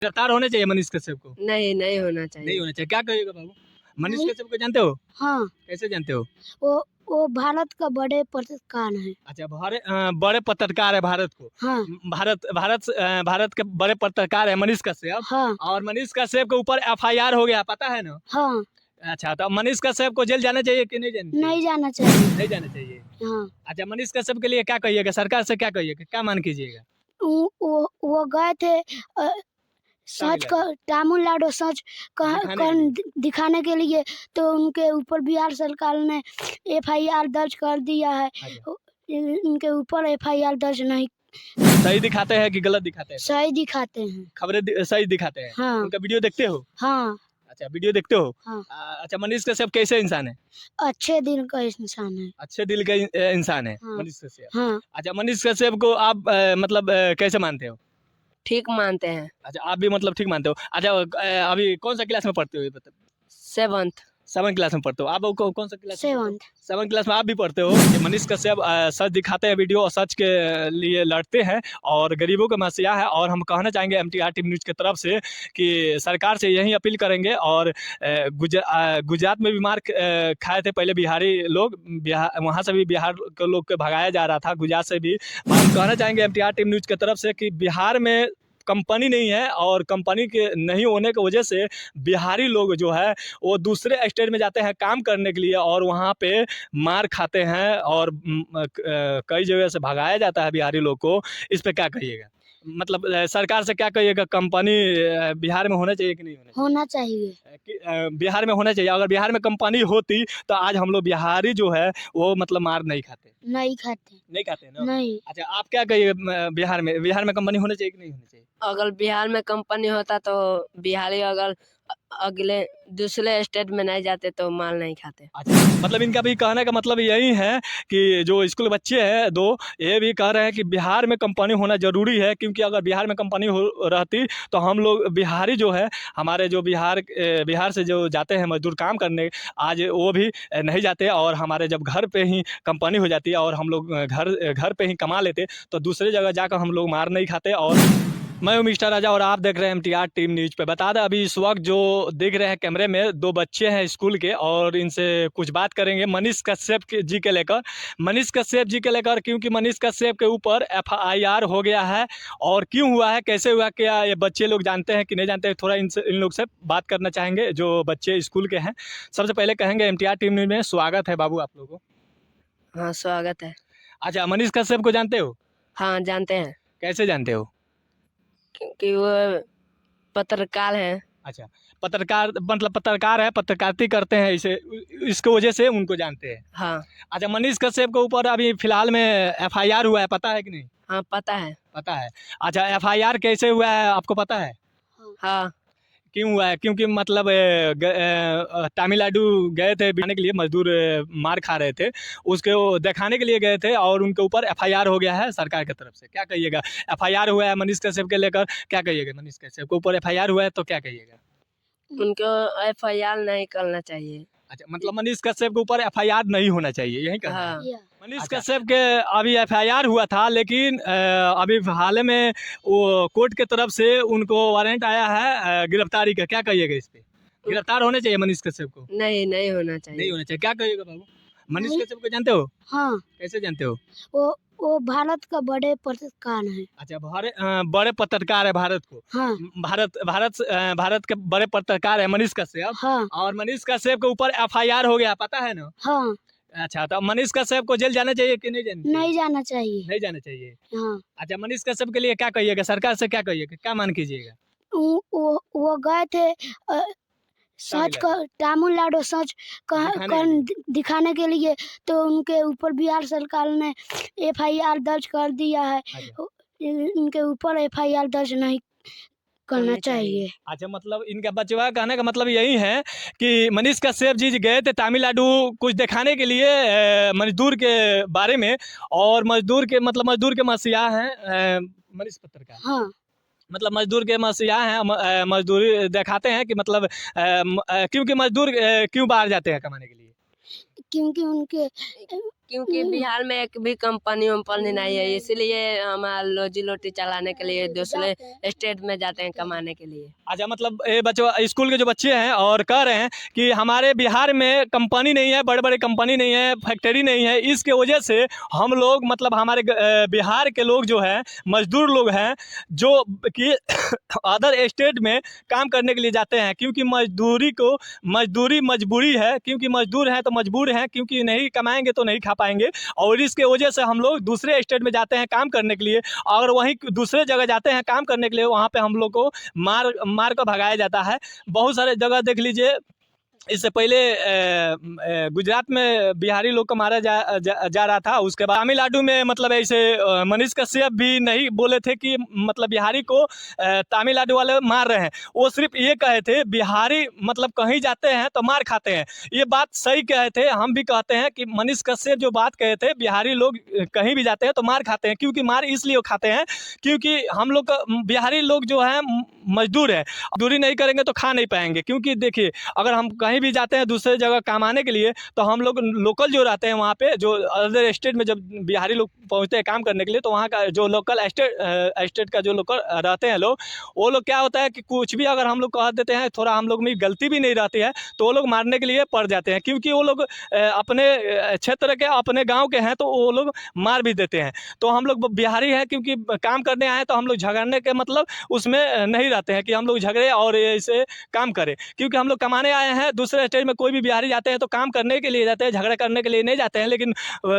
गिरफ्तार होने चाहिए मनीष कश्यप को? नहीं नहीं होना नहीं चाहिए। होना चाहिए। क्या कहिएगा बाबू? मनीष नहीं। कश्यप को जानते हो? हाँ, कैसे जानते हो? वो भारत का बड़े पत्रकार है। अच्छा, बड़े पत्रकार है भारत को। हाँ, भारत के बड़े पत्रकार है मनीष कश्यप। हाँ, और मनीष कश्यप के ऊपर एफआईआर हो गया, पता है ना? हाँ, अच्छा, तो मनीष कश्यप को जेल जाना चाहिए कि नहीं जाना चाहिए? नहीं जाना चाहिए। नहीं जाना चाहिए। हाँ, अच्छा, मनीष कश्यप के लिए क्या कहिएगा? सरकार से क्या कहिएगा? क्या मांग कीजिएगा? वो गए थे सच का तमिलनाडु सच दिखाने के लिए, तो उनके ऊपर बिहार सरकार ने एफआईआर दर्ज कर दिया है। अच्छा। उनके ऊपर एफआईआर दर्ज नहीं, सही दिखाते हैं कि गलत दिखाते हैं? सही दिखाते हैं। खबरें सही दिखाते हैं? हाँ, उनका वीडियो देखते हो? हाँ, अच्छा, वीडियो देखते हो? हाँ, अच्छा, मनीष कश्यप कैसे इंसान है? अच्छे दिल का इंसान है। अच्छे दिल का इंसान है हाँ, मनीष कश्यप। हाँ, अच्छा, मनीष कश्यप को आप मतलब कैसे मानते हो? ठीक मानते हैं। अच्छा, आप भी मतलब ठीक मानते हो। अच्छा, अभी कौन सा क्लास में पढ़ते हो ये बताओ? 7th। 7 क्लास में पढ़ते हो। आप कौन सा क्लास में पढ़ते हो? 7th। 7 क्लास में आप भी पढ़ते हो। ये मनीष कश्यप सच दिखाते हैं वीडियो और सच के लिए लड़ते हैं और गरीबों का मसीहा है। और हम कहना चाहेंगे एमटीआर टीम न्यूज़ की तरफ से कि सरकार से यही अपील करेंगे। और गुजरात में भी मार खाए थे पहले बिहारी लोग, वहाँ से भी बिहार के लोग को भगाया जा रहा था, गुजरात से भी। हम कहना चाहेंगे एमटीआर टीम न्यूज़ की तरफ से कि बिहार में कंपनी नहीं है और कंपनी के नहीं होने की वजह से बिहारी लोग जो है वो दूसरे स्टेट में जाते हैं काम करने के लिए और वहाँ पे मार खाते हैं और कई जगह से भगाया जाता है बिहारी लोग को। इस पे क्या कहिएगा? मतलब सरकार से क्या कहिएगा? कंपनी बिहार में होना चाहिए कि नहीं होना चाहिए? होना चाहिए। बिहार में होना चाहिए। अगर बिहार में कंपनी होती तो आज हम लोग बिहारी जो है वो मतलब मार नहीं खाते। नहीं खाते। नहीं खाते ना? नहीं। अच्छा, आप क्या कहिए? बिहार में कंपनी होना चाहिए कि नहीं होना चाहिए? अगर बिहार में कंपनी होता तो बिहारी अगर अगले दूसरे स्टेट में नहीं जाते तो माल नहीं खाते। अच्छा, मतलब इनका भी कहने का मतलब यही है कि जो स्कूल बच्चे हैं दो, ये भी कह रहे हैं कि बिहार में कंपनी होना ज़रूरी है, क्योंकि अगर बिहार में कंपनी हो रहती तो हम लोग बिहारी जो है, हमारे जो बिहार से जो जाते हैं मजदूर काम करने, आज वो भी नहीं जाते। और हमारे जब घर पे ही कंपनी हो जाती है और हम लोग घर पे ही कमा लेते तो दूसरी जगह जाकर हम लोग मार नहीं खाते। और मैं हूं मिस्टर राजा और आप देख रहे हैं एमटीआर टीम न्यूज़ पे। बता दें अभी इस वक्त जो देख रहे हैं कैमरे में, दो बच्चे हैं स्कूल के और इनसे कुछ बात करेंगे मनीष कश्यप जी के लेकर। मनीष कश्यप जी के लेकर, क्योंकि मनीष कश्यप के ऊपर एफआईआर हो गया है। और क्यों हुआ है, कैसे हुआ, क्या ये बच्चे लोग जानते हैं कि नहीं जानते हैं, थोड़ा इन लोग से बात करना चाहेंगे जो बच्चे स्कूल के हैं। सबसे पहले कहेंगे एमटीआर टीम न्यूज़ में स्वागत है बाबू आप लोगों को। हाँ, स्वागत है। अच्छा, मनीष कश्यप को जानते हो? हाँ, जानते हैं कैसे जानते हो? क्योंकि वो पत्रकार हैं। अच्छा, पत्रकार मतलब पत्रकार है, पत्रकारिता करते हैं, इसे इसकी वजह से उनको जानते हैं। हाँ। अच्छा, मनीष कश्यप के ऊपर अभी फिलहाल में एफआईआर हुआ है, पता है कि नहीं? हाँ, पता है। पता है। अच्छा, एफआईआर कैसे हुआ है आपको पता है? हाँ। क्यों हुआ है? क्योंकि मतलब तमिलनाडु गए थे बिहाने के लिए, मजदूर मार खा रहे थे, उसके वो दिखाने के लिए गए थे और उनके ऊपर एफआईआर हो गया है सरकार की तरफ से। क्या कहिएगा? एफआईआर हुआ है मनीष कश्यप के लेकर, क्या कहिएगा? मनीष कश्यप के ऊपर एफआईआर हुआ है तो क्या कहिएगा? उनको एफआईआर नहीं करना चाहिए। अच्छा, मतलब मनीष कश्यप के ऊपर एफआईआर नहीं होना चाहिए, यही कहना है? हाँ। मनीष अच्छा। कश्यप के अभी एफआईआर हुआ था, लेकिन अभी हाल में वो कोर्ट के तरफ से उनको वारंट आया है गिरफ्तारी का। क्या कहिएगा इस पे? गिरफ्तार होने चाहिए मनीष कश्यप को? नहीं नहीं होना चाहिए। नहीं होना चाहिए। क्या कहिएगा बाबू? मनीष नहीं। कश्यप को जानते हो? हाँ, कैसे जानते हो? वो भारत का बड़े पत्रकार है। अच्छा, बड़े पत्रकार है भारत को। हाँ, भारत के बड़े पत्रकार है मनीष कश्यप। हाँ, और मनीष कश्यप के ऊपर एफआईआर हो गया, पता है ना? हाँ, अच्छा, तो मनीष कश्यप को जेल जाना चाहिए कि नहीं जाना चाहिए? नहीं जाना चाहिए। नहीं जाना चाहिए। हाँ, अच्छा, मनीष कश्यप के लिए क्या कहिएगा? सरकार से क्या कहिएगा? क्या मांग कीजिएगा? वो गए थे सच का तमिलनाडु सच दिखाने के लिए, तो उनके ऊपर बिहार सरकार ने एफआईआर दर्ज कर दिया है। अच्छा। उनके ऊपर एफआईआर दर्ज नहीं करना चाहिए। अच्छा, मतलब इनका बचवा कहने का मतलब यही है कि मनीष कश्यप जी गए थे तमिलनाडु कुछ दिखाने के लिए मजदूर के बारे में। और मजदूर के मसीहा हैं मनीष पत्रकार। हाँ, मतलब मजदूर के मसीहा हैं, मजदूरी दिखाते हैं कि मतलब क्योंकि मजदूर क्यों बाहर जाते हैं कमाने के लिए? क्योंकि क्योंकि बिहार में एक भी कंपनी वंपनी नहीं है, इसलिए हमारा रोजी रोटी चलाने के लिए दूसरे स्टेट में जाते हैं कमाने के लिए। अच्छा, मतलब ये बच्चों स्कूल के जो बच्चे हैं और कह रहे हैं कि हमारे बिहार में कंपनी नहीं है, बड़े बड़े कंपनी नहीं है, फैक्ट्री नहीं है, इसके वजह से हम लोग मतलब हमारे बिहार के लोग जो हैं मजदूर लोग हैं जो कि अदर स्टेट में काम करने के लिए जाते हैं, क्योंकि मजदूरी मजबूरी है, क्योंकि मजदूर हैं तो मजबूर हैं, क्योंकि नहीं कमाएंगे तो नहीं खा पाएंगे, और इसके वजह से हम लोग दूसरे स्टेट में जाते हैं काम करने के लिए, और वहीं दूसरे जगह जाते हैं काम करने के लिए, वहाँ पे हम लोग को मार मार कर भगाया जाता है। बहुत सारे जगह देख लीजिए, इससे पहले गुजरात में बिहारी लोग को मारा जा रहा था, उसके बाद तमिलनाडु में मतलब ऐसे मनीष कश्यप भी नहीं बोले थे कि मतलब बिहारी को तमिलनाडु वाले मार रहे हैं, वो सिर्फ ये कहे थे बिहारी मतलब कहीं जाते हैं तो मार खाते हैं। ये बात सही कहे थे, हम भी कहते हैं कि मनीष कश्यप जो बात कहे थे बिहारी लोग कहीं भी जाते हैं तो मार खाते हैं, क्योंकि मार इसलिए खाते हैं क्योंकि हम लोग बिहारी लोग जो है मजदूर है, मजदूरी नहीं करेंगे तो खा नहीं पाएंगे। क्योंकि देखिए, अगर हम कहीं भी जाते हैं दूसरे जगह कमाने के लिए, तो हम लोग लोकल जो रहते हैं वहाँ पे, जो अदर स्टेट में जब बिहारी लोग पहुँचते हैं काम करने के लिए, तो वहाँ का जो लोकल स्टेट का जो लोकल रहते हैं लोग, वो लोग क्या होता है कि कुछ भी अगर हम लोग कह देते हैं, थोड़ा हम लोग में गलती भी नहीं रहती है, तो वो लोग मारने के लिए पड़ जाते हैं, क्योंकि वो लोग अपने क्षेत्र के अपने गाँव के हैं, तो वो लोग मार भी देते हैं। तो हम लोग बिहारी हैं, क्योंकि काम करने आए, तो हम लोग झगड़ने के मतलब उसमें नहीं रहते हैं कि हम लोग झगड़े और ऐसे काम करें, क्योंकि हम लोग कमाने आए हैं। दूसरे स्टेट में कोई भी बिहारी जाते हैं तो काम करने के लिए जाते हैं, झगड़ा करने के लिए नहीं जाते हैं। लेकिन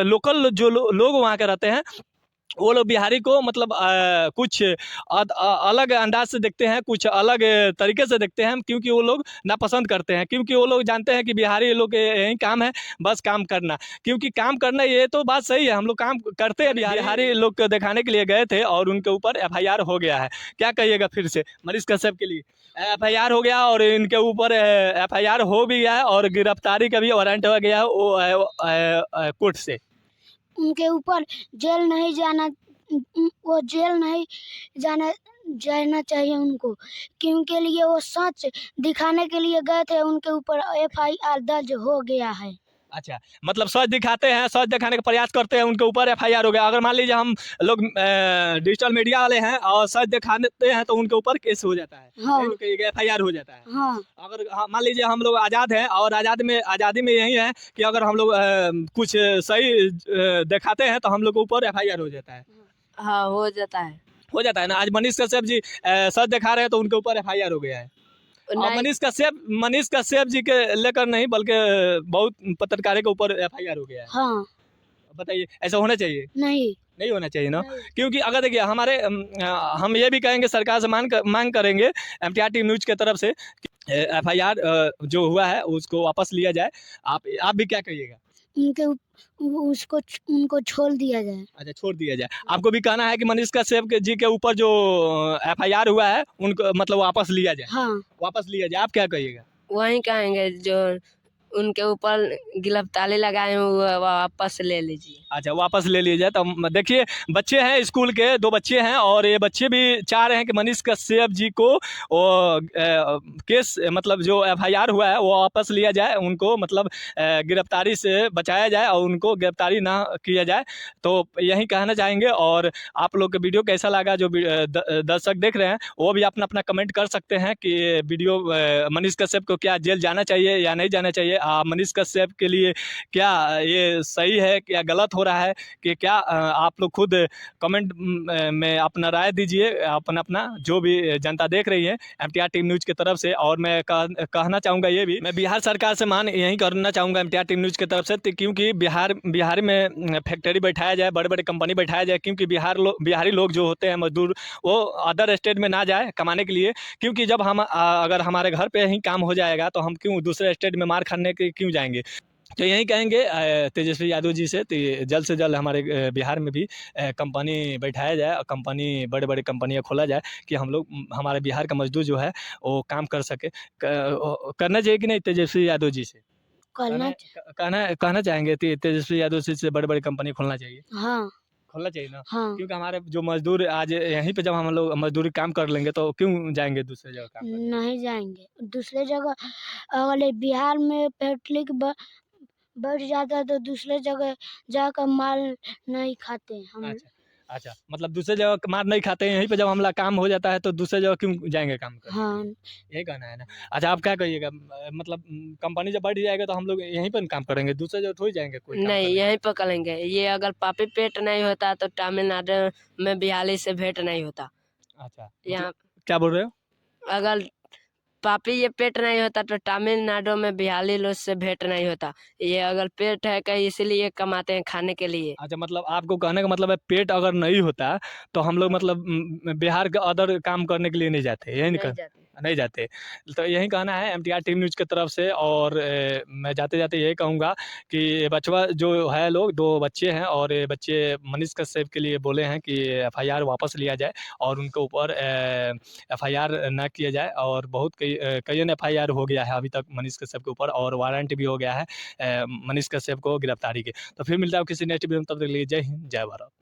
लोकल जो लोग वहाँ के रहते हैं, वो लोग बिहारी को मतलब कुछ अलग अंदाज से देखते हैं, कुछ अलग तरीके से देखते हैं, क्योंकि वो लोग नापसंद करते हैं, क्योंकि वो लोग जानते हैं कि बिहारी लोग के यही काम है, बस काम करना। क्योंकि काम करना ये तो बात सही है, हम लोग काम करते हैं, बिहारी लोग को दिखाने के लिए गए थे और उनके ऊपर FIR हो गया है। क्या कहिएगा फिर से मनीष कश्यप के लिए? FIR हो गया और इनके ऊपर FIR हो भी गया है और गिरफ्तारी का भी वारंट हो गया है वो कोर्ट से। उनके ऊपर जेल नहीं जाना, वो जेल नहीं जाना चाहिए उनको, क्योंकि लिए वो सच दिखाने के लिए गए थे, उनके ऊपर FIR दर्ज हो गया है। अच्छा, मतलब सच दिखाते हैं, सच दिखाने का प्रयास करते हैं, उनके ऊपर FIR हो गया। अगर मान लीजिए हम लोग डिजिटल मीडिया वाले हैं और सच दिखाते हैं तो उनके ऊपर केस हो जाता है, हाँ। FIR हो जाता है। हाँ। अगर मान लीजिए हम लोग आज़ाद हैं और आज़ादी में यही है कि अगर हम लोग कुछ सही दिखाते हैं तो हम लोग के ऊपर FIR हो जाता है। हाँ, हो जाता है ना। आज मनीष कश्यप जी सच दिखा रहे हैं तो उनके ऊपर FIR हो गया है। और नहीं, मनीष कश्यप जी के लेकर नहीं, बल्कि बहुत पत्रकारों के ऊपर FIR हो गया है। हाँ। बताइए, ऐसा होना चाहिए? नहीं होना चाहिए ना। नहीं। क्योंकि अगर देखिए हमारे हम ये भी कहेंगे, सरकार से मांग करेंगे MTR टीम न्यूज़ की तरफ से कि FIR जो हुआ है उसको वापस लिया जाए। आप भी क्या कहिएगा? उनको छोड़ दिया जाए। अच्छा, छोड़ दिया जाए। आपको भी कहना है कि मनीष कश्यप जी के ऊपर जो FIR हुआ है उनको मतलब वापस लिया जाए? हाँ। वापस लिया जाए। आप क्या कहिएगा? वही कहेंगे जो उनके ऊपर गिरफ्तारी लगाए हैं वो वापस ले लीजिए। अच्छा, वापस ले लिया जाए। तो देखिए, बच्चे हैं स्कूल के, 2 बच्चे हैं और ये बच्चे भी चाह रहे हैं कि मनीष कश्यप जी को वो केस मतलब जो FIR हुआ है वो वापस लिया जाए, उनको मतलब गिरफ्तारी से बचाया जाए और उनको गिरफ्तारी ना किया जाए। तो यही कहना चाहेंगे। और आप लोग का वीडियो कैसा लगा, जो दर्शक देख रहे हैं वो भी अपना कमेंट कर सकते हैं कि वीडियो मनीष कश्यप को क्या जेल जाना चाहिए या नहीं जाना चाहिए। मनीष कश्यप के लिए क्या ये सही है, क्या गलत हो रहा है, कि क्या आप लोग खुद कमेंट में अपना राय दीजिए। अपना जो भी जनता देख रही है MTR टीम न्यूज़ की तरफ से। और मैं कहना चाहूँगा ये भी, मैं बिहार सरकार से यही करना चाहूँगा MTR टीम न्यूज़ की तरफ से, क्योंकि बिहार में फैक्ट्री बैठाया जाए, बड़े बड़े कंपनी बैठाया जाए, क्योंकि बिहारी लोग जो होते हैं मजदूर, वो अदर स्टेट में ना जाए कमाने के लिए। क्योंकि जब हम अगर हमारे घर पे ही काम हो जाएगा तो हम क्यों दूसरे स्टेट में मार खाने के क्यों जाएंगे। तो यही कहेंगे तेजस्वी यादव जी से, तो जल्द से जल्द हमारे बिहार में भी कंपनी बैठाया जाए और बड़े बड़े कंपनियाँ खोला जाए, कि हम लोग हमारे बिहार का मजदूर जो है वो काम कर सके। करना चाहिए कि नहीं तेजस्वी यादव जी से? कहना चाहेंगे तेजस्वी यादव जी से बड़े बड़े कंपनी खोलना चाहिए? हाँ। खोलना चाहिए ना। हाँ। क्योंकि हमारे जो मजदूर आज यहीं पे जब हम लोग मजदूरी काम कर लेंगे तो क्यों जाएंगे दूसरे जगह काम करने? नहीं जाएंगे दूसरे जगह। अगले बिहार में फैक्ट्री बैठ जाता है तो दूसरे जगह जाकर माल नहीं खाते हैं हम। अच्छा, अच्छा, मतलब दूसरे जगह मार नहीं खाते हैं, यहीं पे जब हमला काम हो जाता है तो दूसरे जगह क्यों जाएँगे काम करने के हाँ। लिए? यही कहना है ना? अच्छा, आप क्या कहिएगा मतलब कंपनी जब बढ़ जाएगा तो हम लोग यहीं पर काम करेंगे, दूसरे जगह थोड़ी जाएँगे कोई काम नहीं, करने? यहीं पकड़ेंगे। ये अगर पापी पेट नहीं होता तो तमिलनाडु में बिहाली से भेंट नहीं होता। अच्छा, यहाँ क्या बोल रहे हो? अगर पापी ये पेट नहीं होता तो तमिलनाडु में बिहाली लोग से भेंट नहीं होता। ये अगर पेट है कहीं इसीलिए कमाते हैं खाने के लिए। अच्छा, मतलब आपको कहने का मतलब है पेट अगर नहीं होता तो हम लोग मतलब बिहार के अदर काम करने के लिए नहीं जाते, यही नहीं न जाते। नहीं जाते। तो यही कहना है एमटीआर टीम न्यूज़ की तरफ से और मैं जाते-जाते यही कहूँगा कि ये बचवा जो है लोग 2 बच्चे हैं और ये बच्चे मनीष कश्यप के लिए बोले हैं कि एफआईआर वापस लिया जाए और उनके ऊपर एफआईआर ना किया जाए और बहुत कईयों ने एफआईआर हो गया है अभी तक मनीष कश्यप के ऊपर और वारंट भी हो गया है मनीष कश्यप को गिरफ्तारी के। तो फिर मिलता है किसी नेक्स्ट वीडियो में, तब तक के लिए जय हिंद, जय भारत।